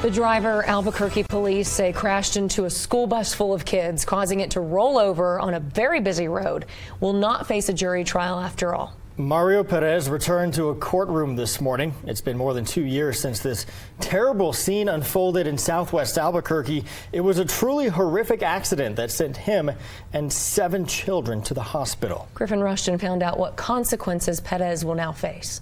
The driver, Albuquerque police say, crashed into a school bus full of kids, causing it to roll over on a very busy road. Will not face a jury trial after all. Mario Perez returned to a courtroom this morning. It's been more than 2 years since this terrible scene unfolded in southwest Albuquerque. It was a truly horrific accident that sent him and 7 children to the hospital. Griffin Rushton found out what consequences Perez will now face.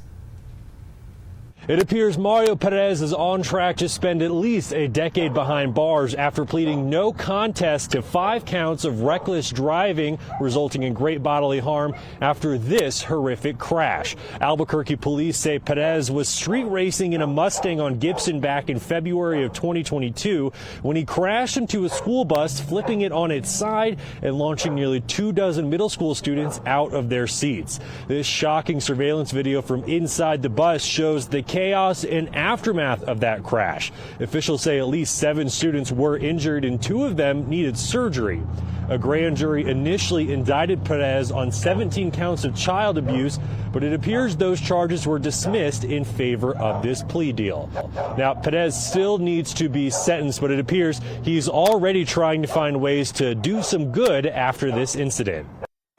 It appears Mario Perez is on track to spend at least a decade behind bars after pleading no contest to 5 counts of reckless driving, resulting in great bodily harm after this horrific crash. Albuquerque police say Perez was street racing in a Mustang on Gibson back in February of 2022 when he crashed into a school bus, flipping it on its side and launching nearly 24 middle school students out of their seats. This shocking surveillance video from inside the bus shows the chaos and aftermath of that crash. Officials say at least 7 students were injured and 2 of them needed surgery. A grand jury initially indicted Perez on 17 counts of child abuse, but it appears those charges were dismissed in favor of this plea deal. Now, Perez still needs to be sentenced, but it appears he's already trying to find ways to do some good after this incident.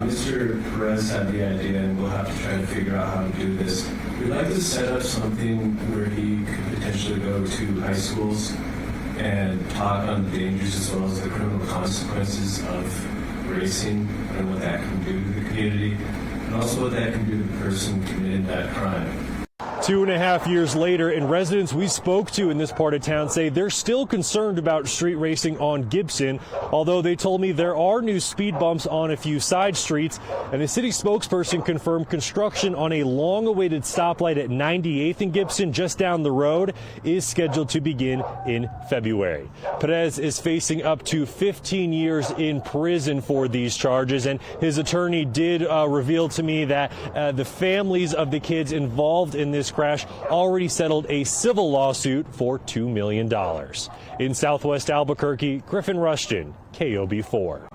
Mr. Perez had the idea, and we'll have to try to figure out how to do this. We'd like to set up something where he could potentially go to high schools and talk on the dangers as well as the criminal consequences of racing and what that can do to the community, and also what that can do to the person committing that crime. 2.5 years later, and residents we spoke to in this part of town say they're still concerned about street racing on Gibson, although they told me there are new speed bumps on a few side streets, and a city spokesperson confirmed construction on a long-awaited stoplight at 98th and Gibson just down the road is scheduled to begin in February. Perez is facing up to 15 years in prison for these charges, and his attorney did reveal to me that the families of the kids involved in this crash already settled a civil lawsuit for $2 million. In southwest Albuquerque, Griffin Rushton, KOB4.